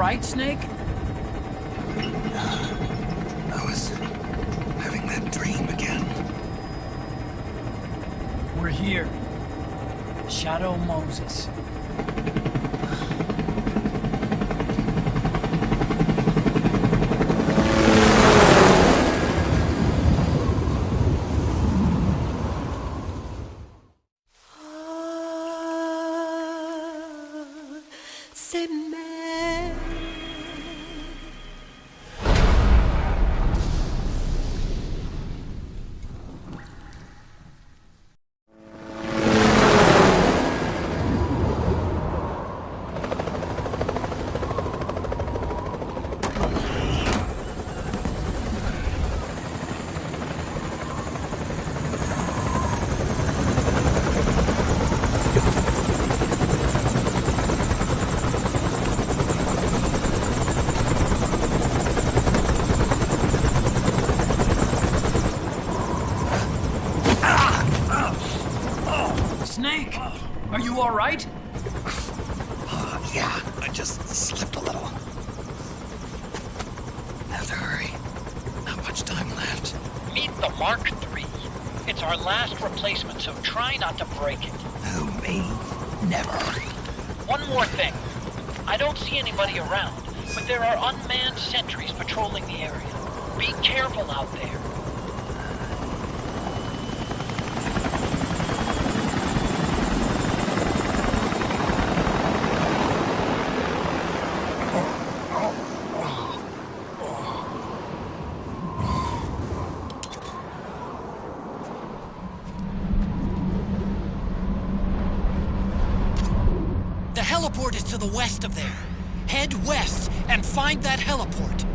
right, Snake? I was having that dream again. We're here. Shadow Moses. Snake, are you all right? Yeah, I just slipped a little. Have to hurry. Not much time left. Meet the Mark III. It's our last replacement, so try not to break it. Who, me? Never. One more thing. I don't see anybody around, but there are unmanned sentries patrolling the area. Be careful out there. The heliport is to the west of there. Head west and find that heliport.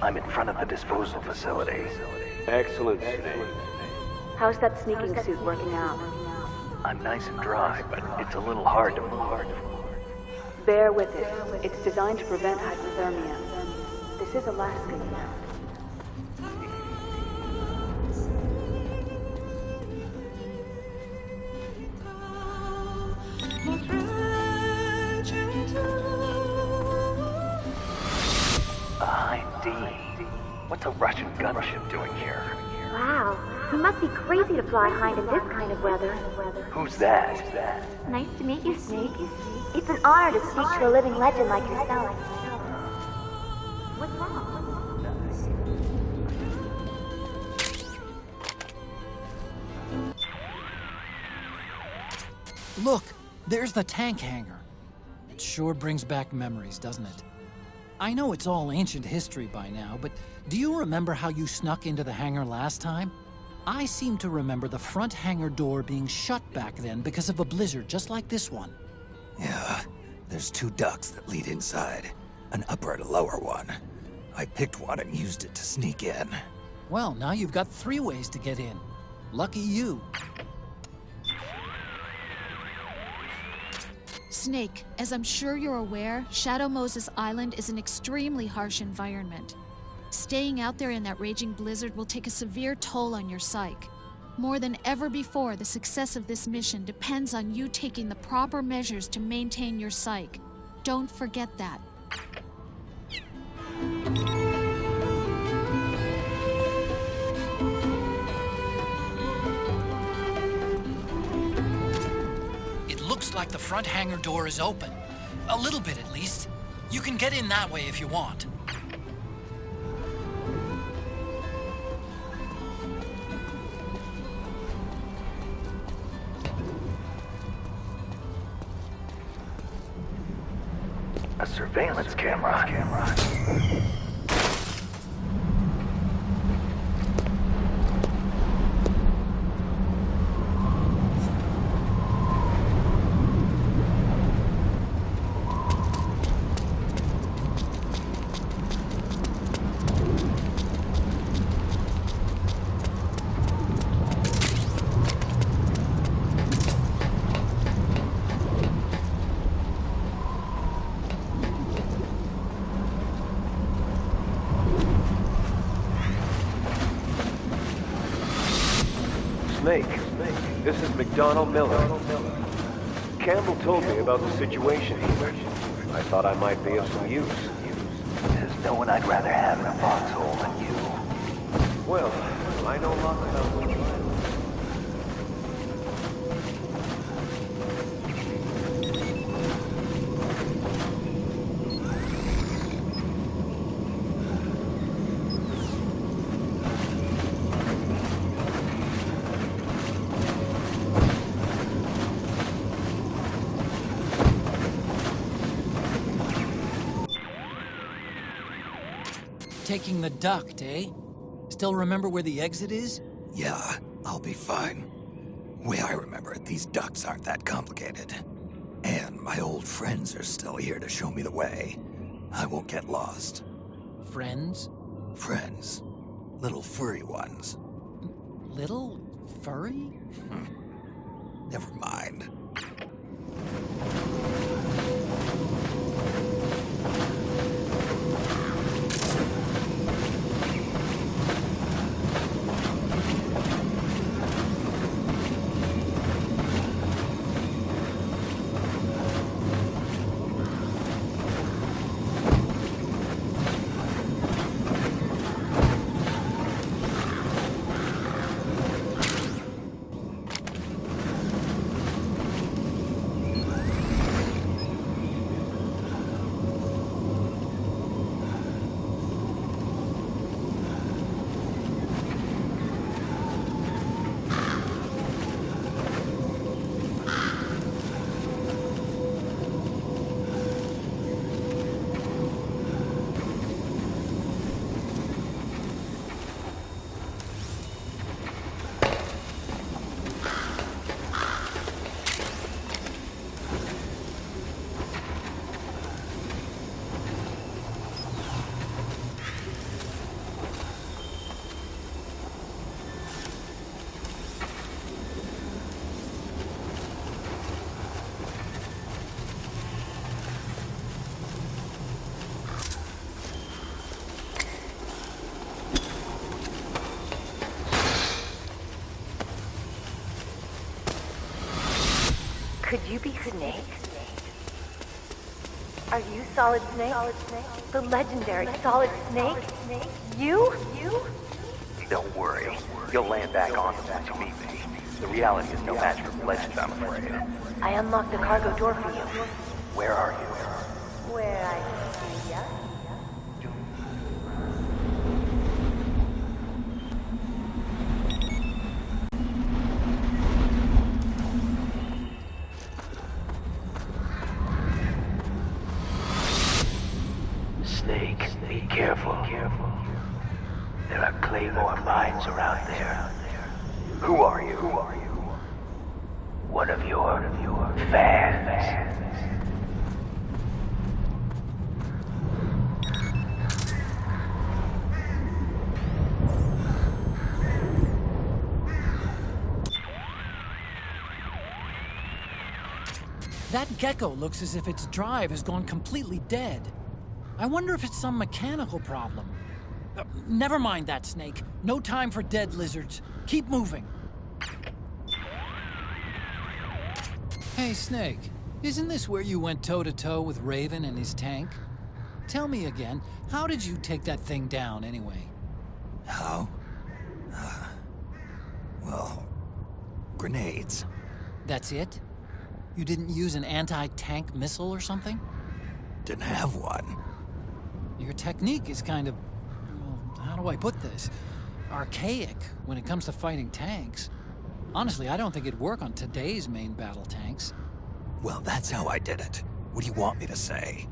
I'm in front of the disposal facility. Excellent, Snake. How's that sneaking suit working out? I'm nice and dry, but it's a little hard to move. Bear with it. It's designed to prevent hypothermia. This is Alaska, you know. What's a Russian gunship doing here? Wow, he must be crazy to fly high in this kind of weather. Who's that? Nice to meet you, Snake. It's an honor to speak to a living legend like yourself. What's wrong? Look, there's the tank hangar. It sure brings back memories, doesn't it? I know it's all ancient history by now, but do you remember how you snuck into the hangar last time? I seem to remember the front hangar door being shut back then because of a blizzard just like this one. Yeah, there's 2 ducts that lead inside, an upper and a lower one. I picked one and used it to sneak in. Well, now you've got 3 ways to get in. Lucky you. Snake, as I'm sure you're aware, Shadow Moses Island is an extremely harsh environment. Staying out there in that raging blizzard will take a severe toll on your psyche. More than ever before, the success of this mission depends on you taking the proper measures to maintain your psyche. Don't forget that. It looks like the front hangar door is open. A little bit, at least. You can get in that way if you want. A surveillance camera. Snake, this is McDonald Miller. Campbell told me about the situation here. I thought I might be of some use. There's no one I'd rather have in a foxhole than you. Well, I know lots about women. Taking the duct, eh? Still remember where the exit is? Yeah, I'll be fine. Way I remember it, these ducts aren't that complicated. And my old friends are still here to show me the way. I won't get lost. Friends? Friends. Little furry ones. Little furry? Never mind. Could you be Snake? Are you Solid Snake? The legendary Solid Snake? You? Don't worry. You'll land back on them once you meet me. The reality is no match for legends, I'm afraid. I unlocked the cargo door for you. Where are you? Where I see ya. Snake, be careful. There are Claymore mines around there. Who are you? One of your fans. That gecko looks as if its drive has gone completely dead. I wonder if it's some mechanical problem. Never mind that, Snake. No time for dead lizards. Keep moving. Hey, Snake. Isn't this where you went toe-to-toe with Raven and his tank? Tell me again, how did you take that thing down, anyway? How? Well, grenades. That's it? You didn't use an anti-tank missile or something? Didn't have one. Your technique is kind of, well, how do I put this? Archaic when it comes to fighting tanks. Honestly, I don't think it'd work on today's main battle tanks. Well, that's how I did it. What do you want me to say?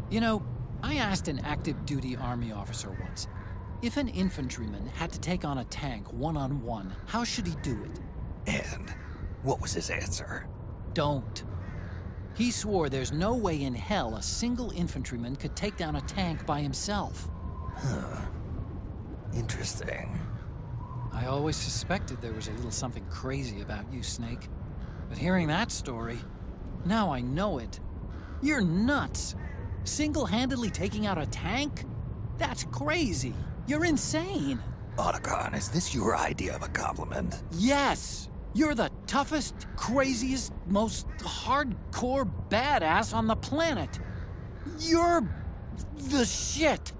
You know, I asked an active duty army officer once, if an infantryman had to take on a tank one-on-one, how should he do it? And what was his answer? Don't. He swore there's no way in hell a single infantryman could take down a tank by himself. Huh. Interesting. I always suspected there was a little something crazy about you, Snake. But hearing that story, now I know it. You're nuts. Single-handedly taking out a tank? That's crazy. You're insane. Otacon, is this your idea of a compliment? Yes! You're the toughest, craziest, most hardcore badass on the planet. You're the shit.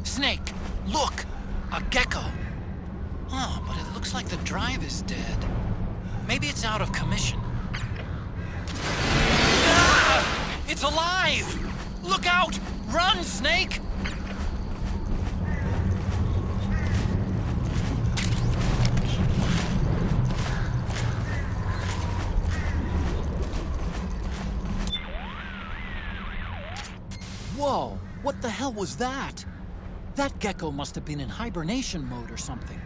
Snake, look! A gecko! Oh, but it looks like the drive is dead. Maybe it's out of commission. Ah! It's alive! Look out! Run, Snake! Whoa, what the hell was that? That gecko must have been in hibernation mode or something.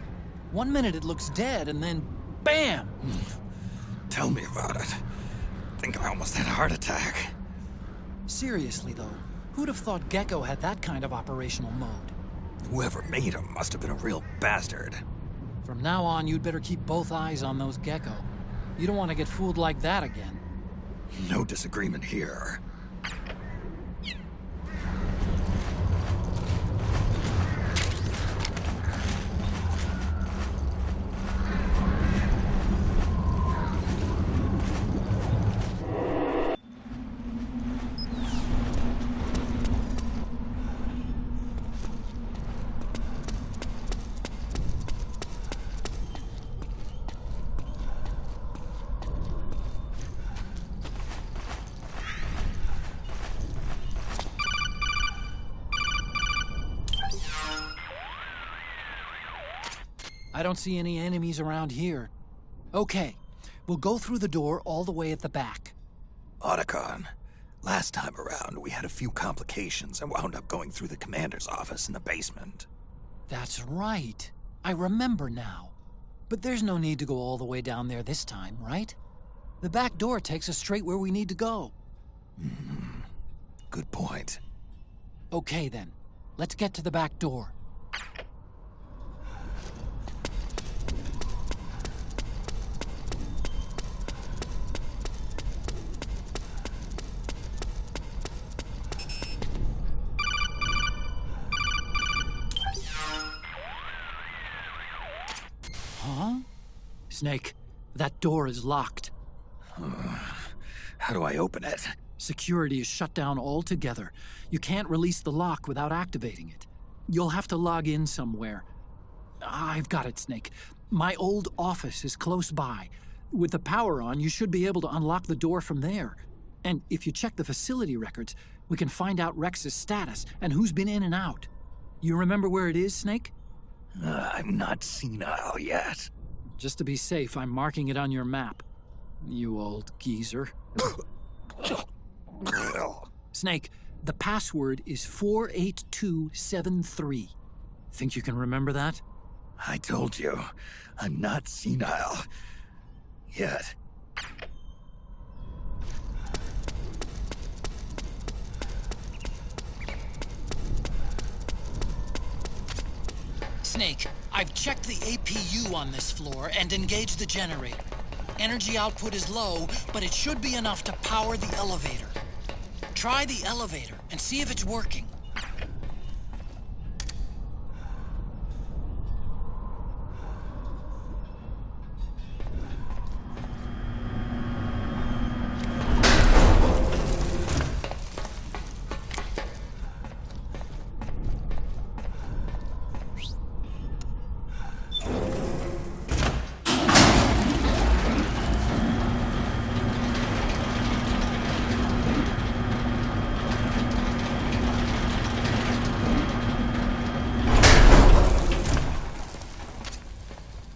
1 minute it looks dead, and then BAM! Tell me about it. Think I almost had a heart attack. Seriously though, who'd have thought Gecko had that kind of operational mode? Whoever made him must have been a real bastard. From now on, you'd better keep both eyes on those Gecko. You don't want to get fooled like that again. No disagreement here. I don't see any enemies around here. Okay, we'll go through the door all the way at the back. Otacon, last time around we had a few complications and wound up going through the commander's office in the basement. That's right. I remember now. But there's no need to go all the way down there this time, right? The back door takes us straight where we need to go. Good point. Okay then, let's get to the back door. Huh? Snake, that door is locked. How do I open it? Security is shut down altogether. You can't release the lock without activating it. You'll have to log in somewhere. I've got it, Snake. My old office is close by. With the power on, you should be able to unlock the door from there. And if you check the facility records, we can find out Rex's status and who's been in and out. You remember where it is, Snake? I'm not senile yet. Just to be safe, I'm marking it on your map. You old geezer. Snake, the password is 48273. Think you can remember that? I told you, I'm not senile yet. Snake, I've checked the APU on this floor and engaged the generator. Energy output is low, but it should be enough to power the elevator. Try the elevator and see if it's working.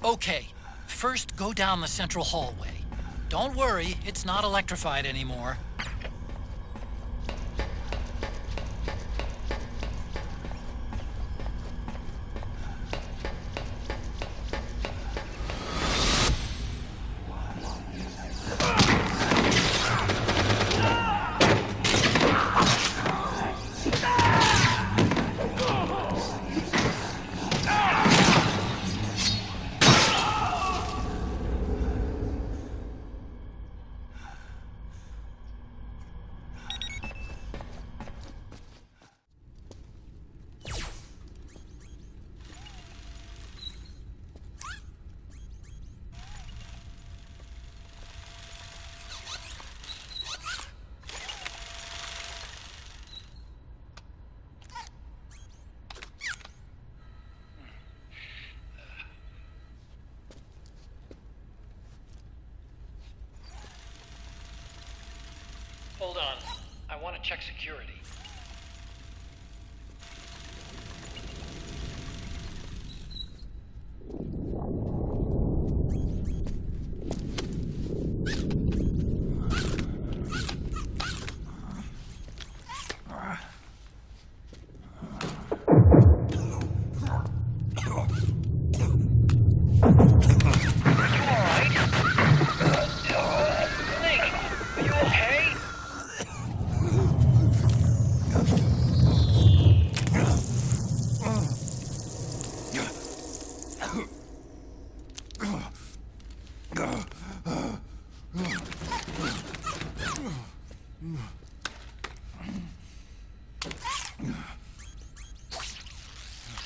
Okay, first go down the central hallway. Don't worry, it's not electrified anymore. Hold on. I want to check security.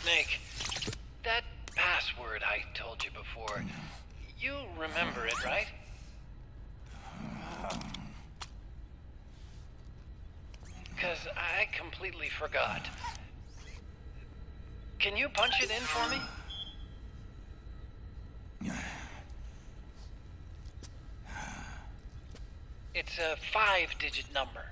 Snake, that password I told you before, you remember it, right? Because I completely forgot. Can you punch it in for me? It's a 5-digit number.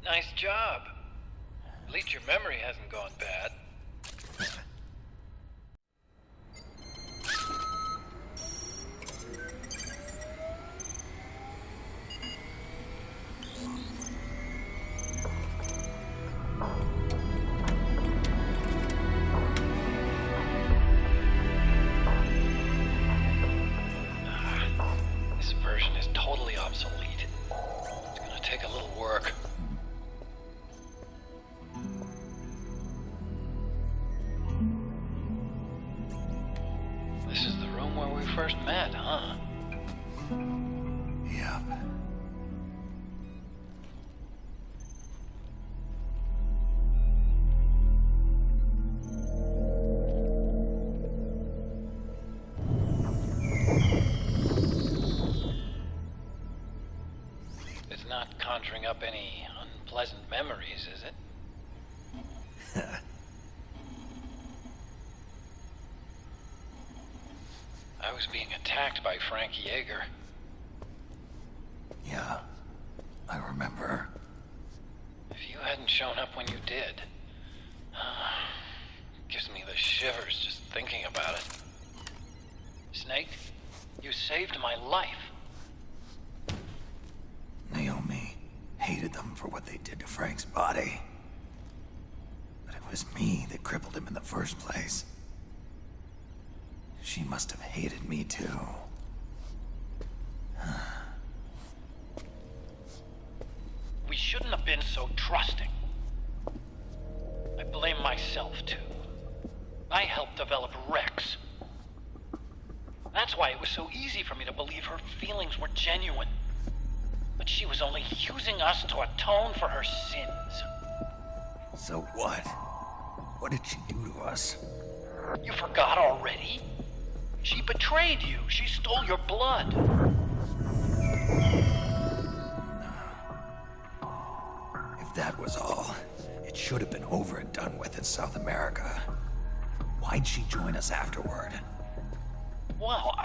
Nice job. At least your memory hasn't gone bad. This is the room where we first met, huh? Yep. It's not conjuring up any unpleasant memories, is it? I was being attacked by Frank Yeager. Yeah, I remember. If you hadn't shown up when you did, gives me the shivers just thinking about it. Snake, you saved my life. Naomi hated them for what they did to Frank's body. But it was me that crippled him in the first place. She must have hated me too. We shouldn't have been so trusting. I blame myself too. I helped develop Rex. That's why it was so easy for me to believe her feelings were genuine. But she was only using us to atone for her sins. So what? What did she do to us? You forgot already? She betrayed you. She stole your blood. If that was all, it should have been over and done with in South America. Why'd she join us afterward? Well,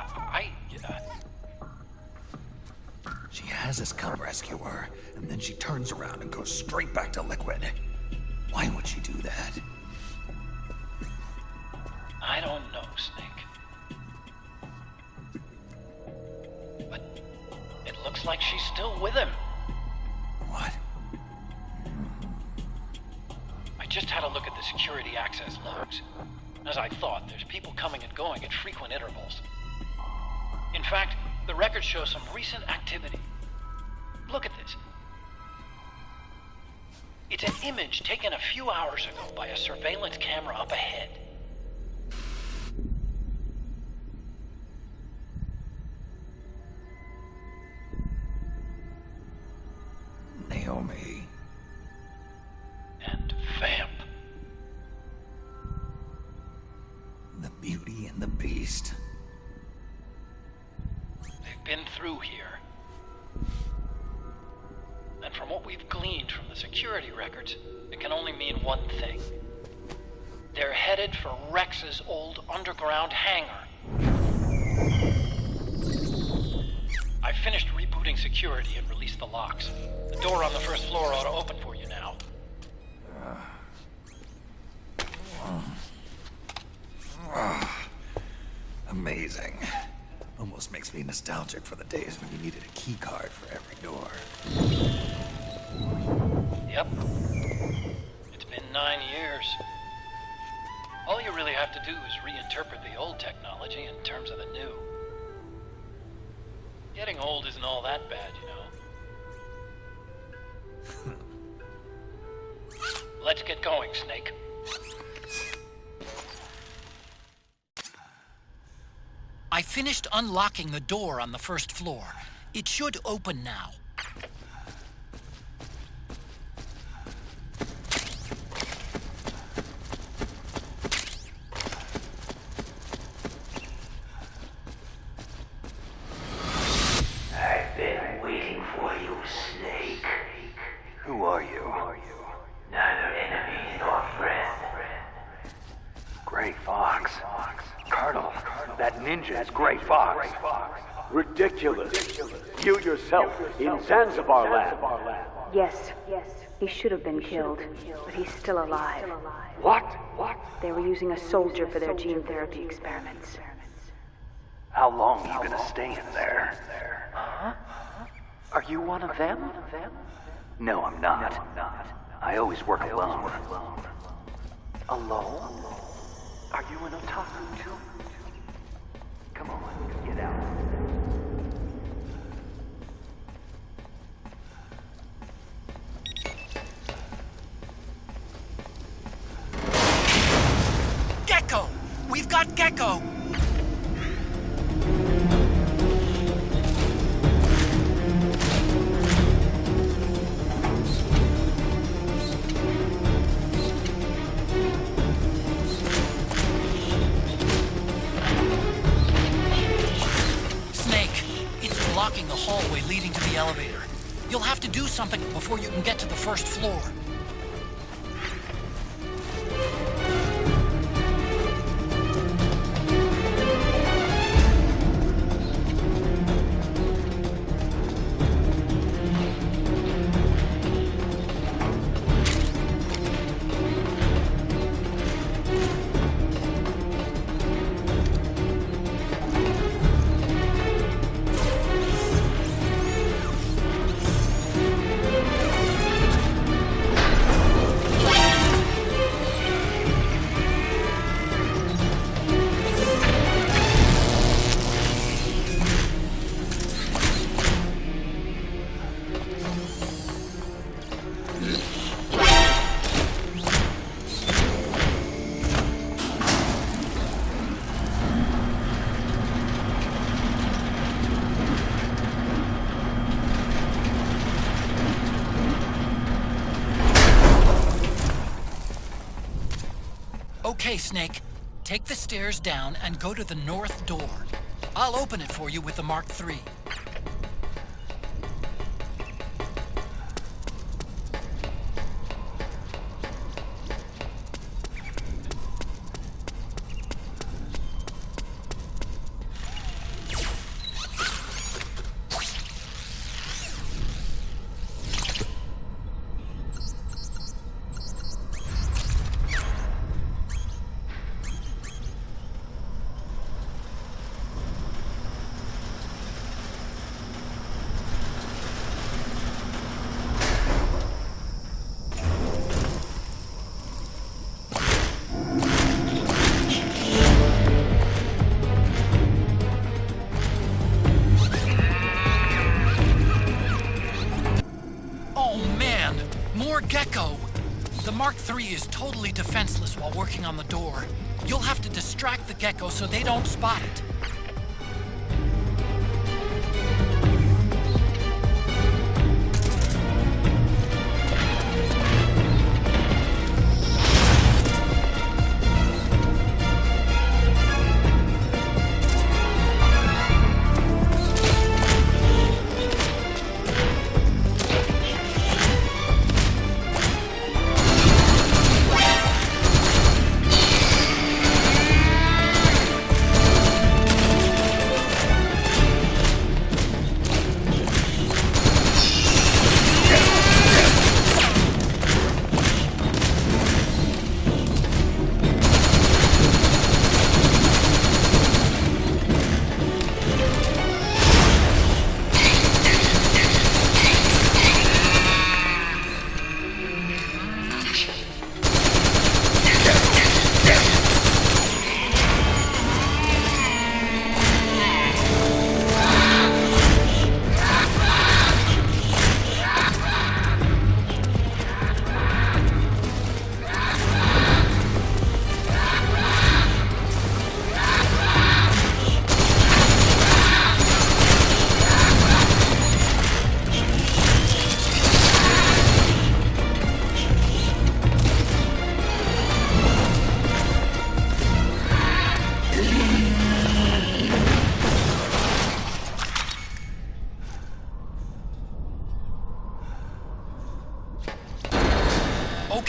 She has us come rescue her, and then she turns around and goes straight back to Liquid. Why would she do that? I don't know, Snake. But it looks like she's still with him. What? I just had a look at the security access logs. As I thought, there's people coming and going at frequent intervals. In fact, the record shows some recent activity. Look at this. It's an image taken a few hours ago by a surveillance camera up ahead. Naomi. And Vamp. The Beauty and the Beast. They've been through here. And from what we've gleaned from the security records, it can only mean one thing. They're headed for Rex's old underground hangar. I finished rebooting security and released the locks. The door on the first floor ought to open for you now. Amazing. Almost makes me nostalgic for the days when you needed a key card for every door. Yep. It's been 9 years. All you really have to do is reinterpret the old technology in terms of the new. Getting old isn't all that bad, you know. Let's get going, Snake. I finished unlocking the door on the first floor. It should open now. I've been waiting for you, Snake. Who are you? Neither enemy nor friend. Gray Fox. Colonel, that ninja is Gray Fox. Ridiculous. You yourself in Zanzibar land. Yes, he should have been killed, but he's still alive. What? They were using a soldier for their gene therapy experiments. How long are you gonna stay in there? Huh? Are you one of them? No, I'm not. I always work alone. Alone? Are you an otaku too? Come on, get out. Gecko! We've got Gecko! blocking the hallway leading to the elevator. You'll have to do something before you can get to the first floor. Okay, Snake. Take the stairs down and go to the north door. I'll open it for you with the Mark III. Gecko! The Mark III is totally defenseless while working on the door. You'll have to distract the Gecko so they don't spot it.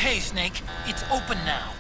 Okay, Snake, it's open now.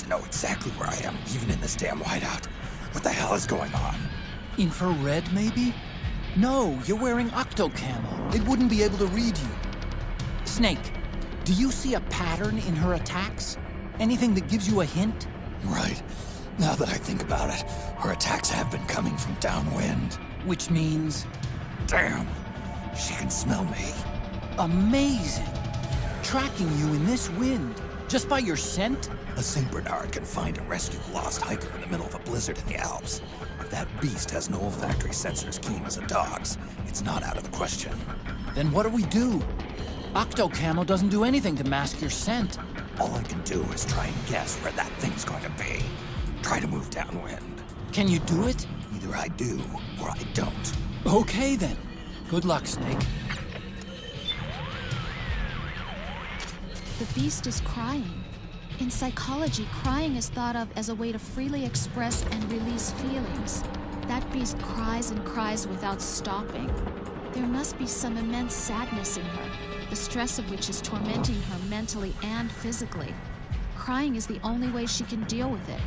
to know exactly where I am, even in this damn whiteout. What the hell is going on? Infrared, maybe? No, you're wearing octocamo. It wouldn't be able to read you. Snake, do you see a pattern in her attacks? Anything that gives you a hint? Right. Now that I think about it, her attacks have been coming from downwind. Which means... Damn! She can smell me. amazing. Tracking you in this wind, just by your scent? A St. Bernard can find and rescue a lost hiker in the middle of a blizzard in the Alps. If that beast has no olfactory sensors keen as a dog's, it's not out of the question. Then what do we do? Octocamo doesn't do anything to mask your scent. All I can do is try and guess where that thing's going to be. Try to move downwind. Can you do it? Either I do, or I don't. Okay then. Good luck, Snake. The beast is crying. In psychology, crying is thought of as a way to freely express and release feelings. That beast cries and cries without stopping. There must be some immense sadness in her, the stress of which is tormenting her mentally and physically. Crying is the only way she can deal with it.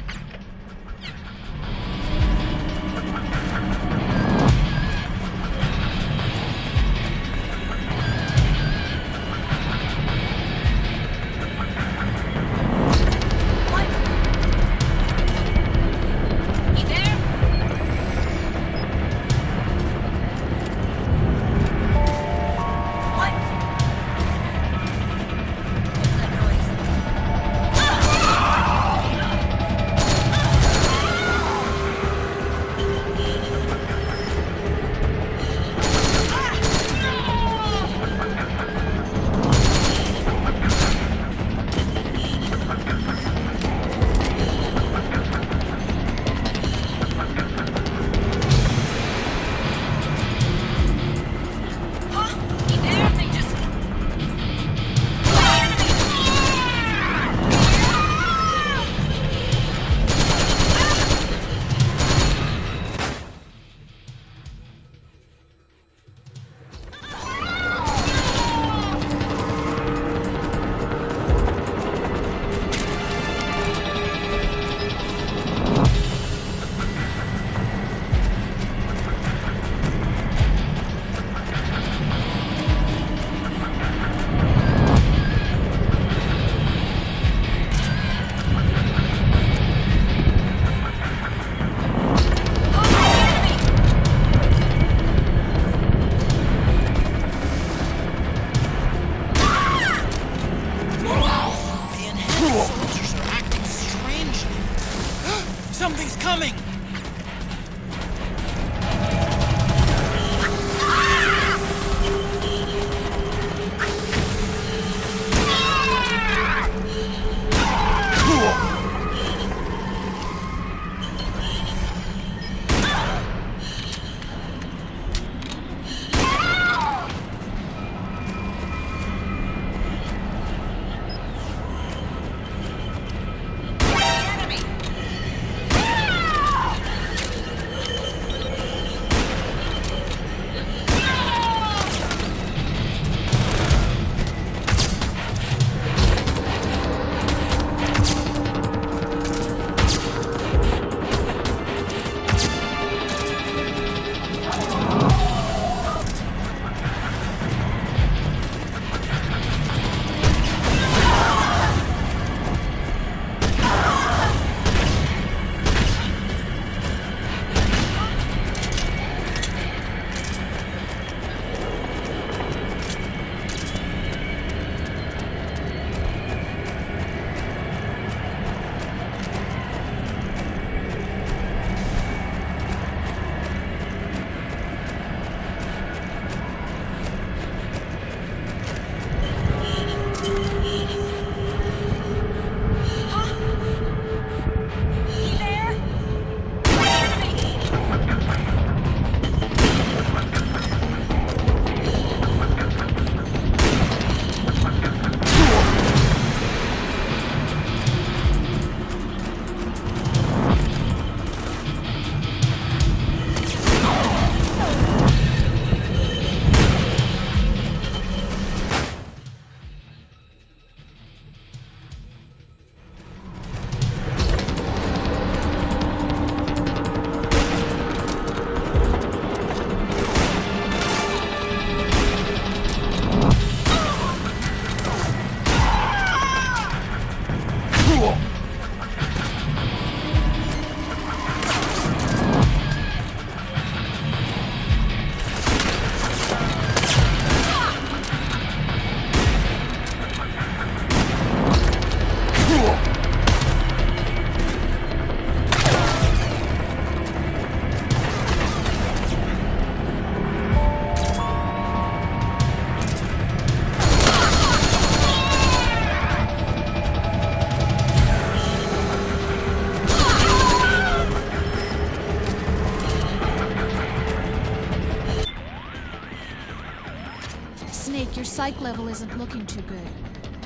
Your psych level isn't looking too good.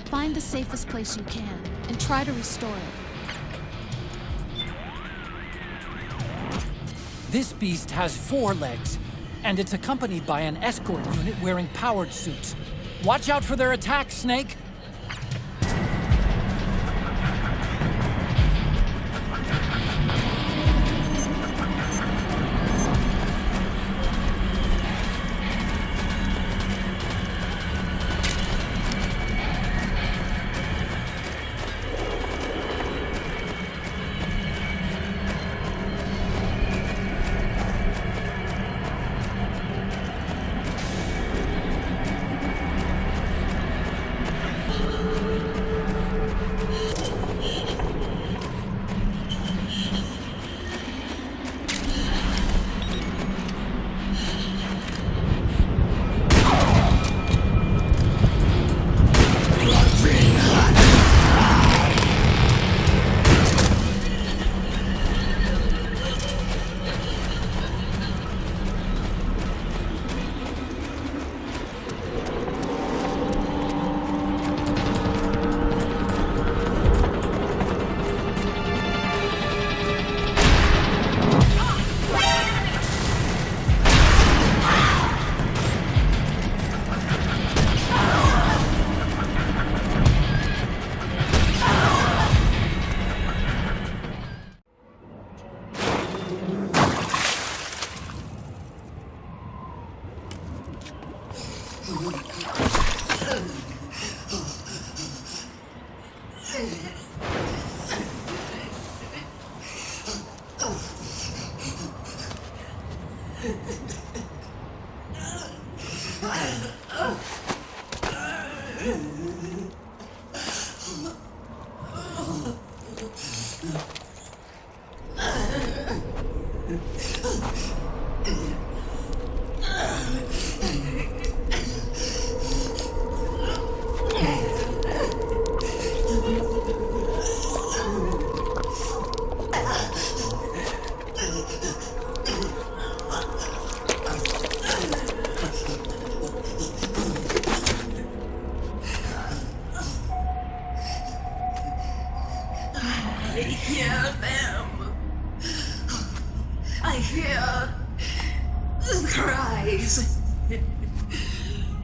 Find the safest place you can, and try to restore it. This beast has 4 legs, and it's accompanied by an escort unit wearing powered suits. Watch out for their attacks, Snake!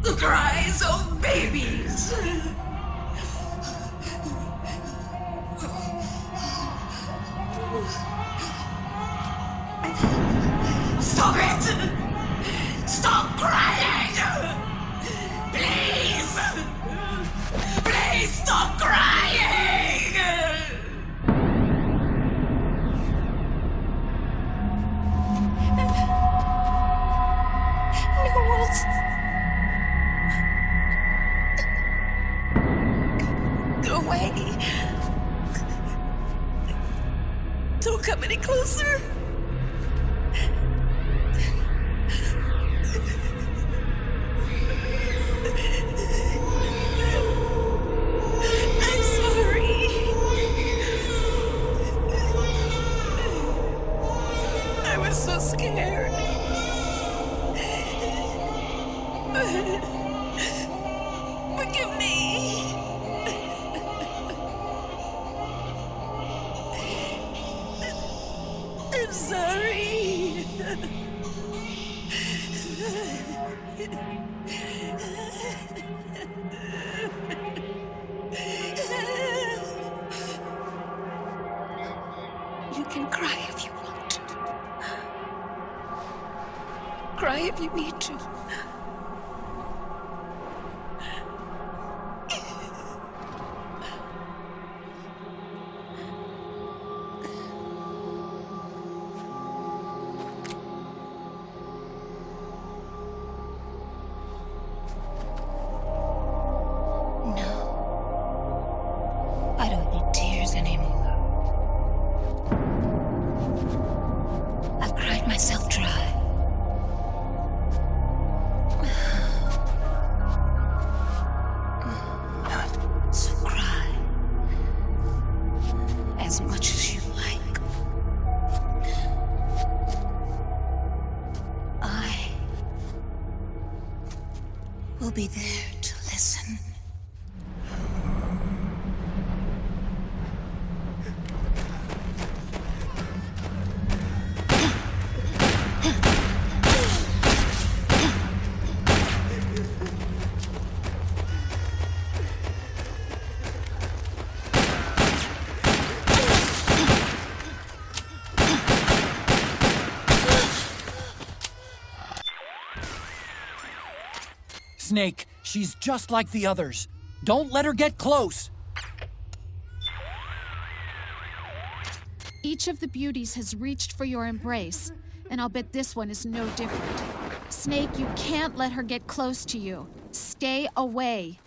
The cries of babies. Stop it! Stop crying! Please! Please stop crying! Go away. Don't come any closer. I'm sorry. I was so scared. Forgive me. I'm sorry. You can cry if you want to. Cry if you need to. I don't need tears anymore. I've cried myself dry. So cry as much as you like. I will be there to lesson. Snake, she's just like the others. Don't let her get close. Each of the beauties has reached for your embrace, and I'll bet this one is no different. Snake, you can't let her get close to you. Stay away.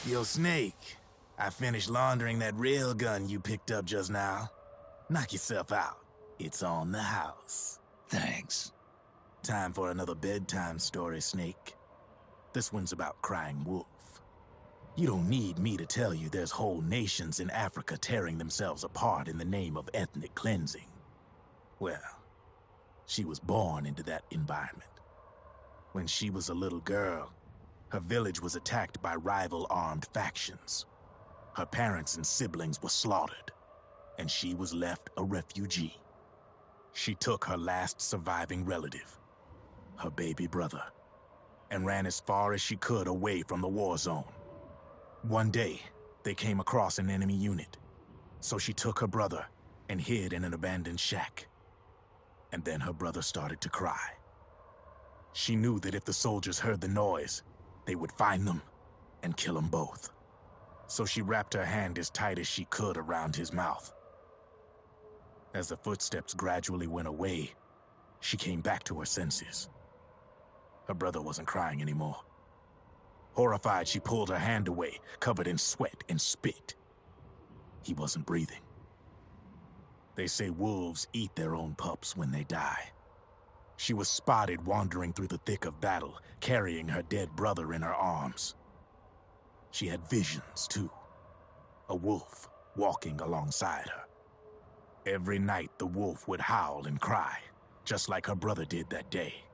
Yo, Snake, I finished laundering that rail gun you picked up just now. Knock yourself out. It's on the house. Thanks. Time for another bedtime story, Snake. This one's about Crying Wolf. You don't need me to tell you there's whole nations in Africa tearing themselves apart in the name of ethnic cleansing. Well, she was born into that environment. When she was a little girl, her village was attacked by rival armed factions. Her parents and siblings were slaughtered, and she was left a refugee. She took her last surviving relative, her baby brother, and ran as far as she could away from the war zone. One day, they came across an enemy unit, so she took her brother and hid in an abandoned shack. And then her brother started to cry. She knew that if the soldiers heard the noise, they would find them and kill them both. So she wrapped her hand as tight as she could around his mouth. As the footsteps gradually went away, she came back to her senses. Her brother wasn't crying anymore. Horrified, she pulled her hand away, covered in sweat and spit. He wasn't breathing. They say wolves eat their own pups when they die. She was spotted wandering through the thick of battle, carrying her dead brother in her arms. She had visions, too. A wolf walking alongside her. Every night, the wolf would howl and cry, just like her brother did that day.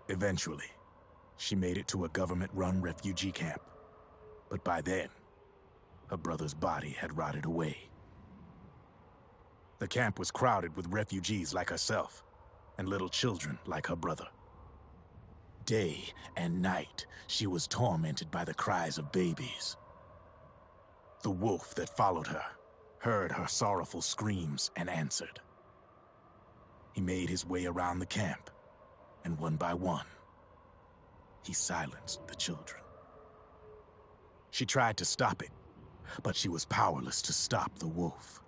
Eventually, she made it to a government-run refugee camp. But by then, her brother's body had rotted away. The camp was crowded with refugees like herself, and little children like her brother. Day and night, she was tormented by the cries of babies. The wolf that followed her heard her sorrowful screams and answered. He made his way around the camp, and one by one, he silenced the children. She tried to stop it, but she was powerless to stop the wolf.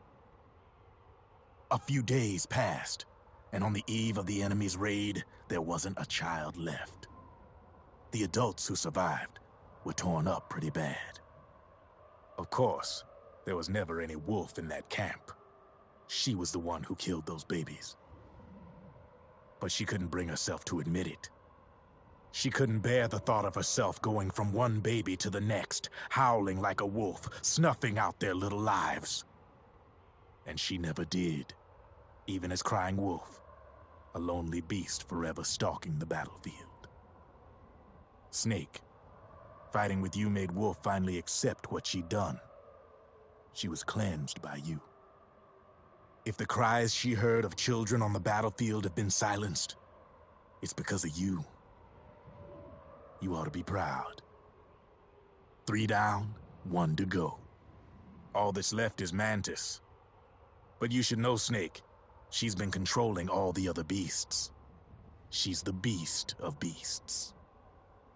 A few days passed, and on the eve of the enemy's raid, there wasn't a child left. The adults who survived were torn up pretty bad. Of course, there was never any wolf in that camp. She was the one who killed those babies. But she couldn't bring herself to admit it. She couldn't bear the thought of herself going from one baby to the next, howling like a wolf, snuffing out their little lives. And she never did, even as Crying Wolf, a lonely beast forever stalking the battlefield. Snake, fighting with you made Wolf finally accept what she'd done. She was cleansed by you. If the cries she heard of children on the battlefield have been silenced, it's because of you. You ought to be proud. 3 down, 1 to go. All that's left is Mantis. But you should know, Snake, she's been controlling all the other beasts. She's the beast of beasts.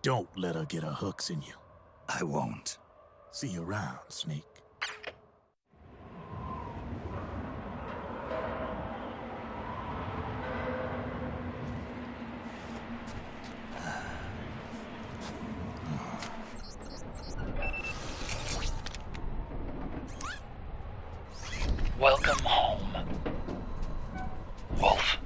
Don't let her get her hooks in you. I won't. See you around, Snake. Welcome home, Wolf.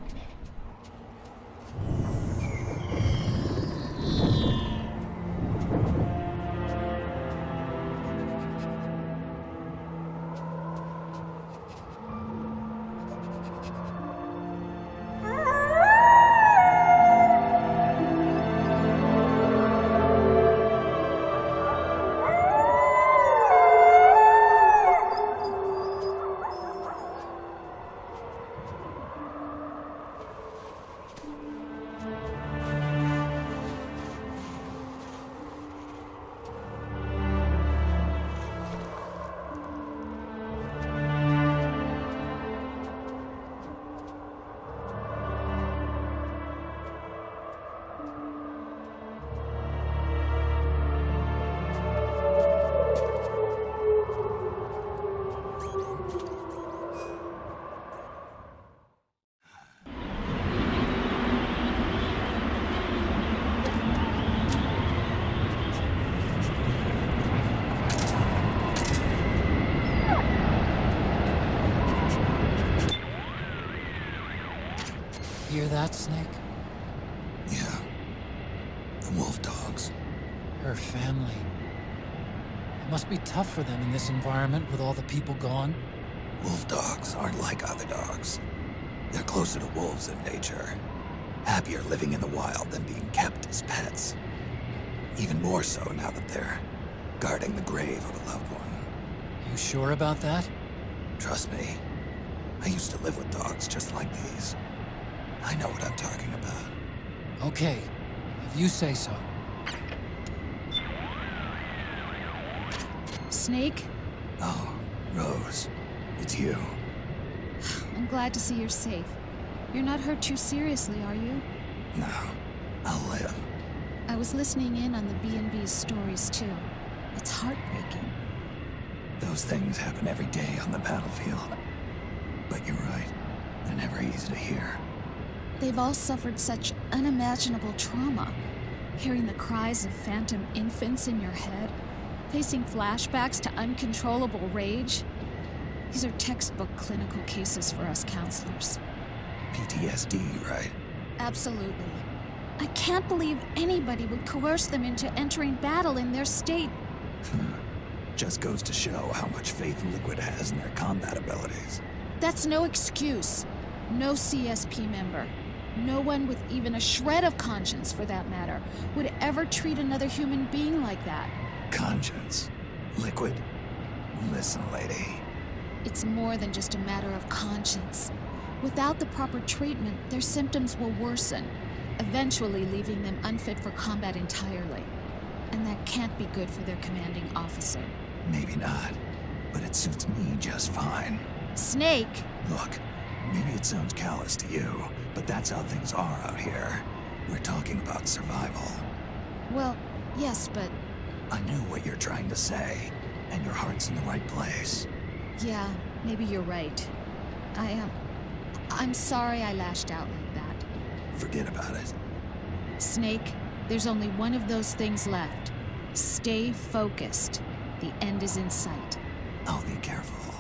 Hear that, Snake? Yeah. The wolf dogs. Her family. It must be tough for them in this environment with all the people gone. Wolf dogs aren't like other dogs. They're closer to wolves in nature. Happier living in the wild than being kept as pets. Even more so now that they're guarding the grave of a loved one. You sure about that? Trust me. I used to live with dogs just like these. I know what I'm talking about. Okay, if you say so. Snake, Oh, Rose. It's you. I'm glad to see you're safe. You're not hurt too seriously, are you? No. I'll live. I was listening in on the B&B's stories too. It's heartbreaking. Those things happen every day on the battlefield. But you're right. They're never easy to hear. They've all suffered such unimaginable trauma. Hearing the cries of phantom infants in your head, facing flashbacks to uncontrollable rage. These are textbook clinical cases for us counselors. PTSD, right? Absolutely. I can't believe anybody would coerce them into entering battle in their state. Just goes to show how much faith Liquid has in their combat abilities. That's no excuse. No CSP member, no one with even a shred of conscience for that matter, would ever treat another human being like that. Conscience. Liquid. Listen, lady. It's more than just a matter of conscience. Without the proper treatment, their symptoms will worsen, eventually leaving them unfit for combat entirely. And that can't be good for their commanding officer. Maybe not, but it suits me just fine. Snake! Look, maybe it sounds callous to you, but that's how things are out here. We're talking about survival. Well, yes, but... I knew what you're trying to say, and your heart's in the right place. Yeah, maybe you're right. I'm sorry I lashed out like that. Forget about it. Snake, there's only one of those things left. Stay focused. The end is in sight. I'll be careful.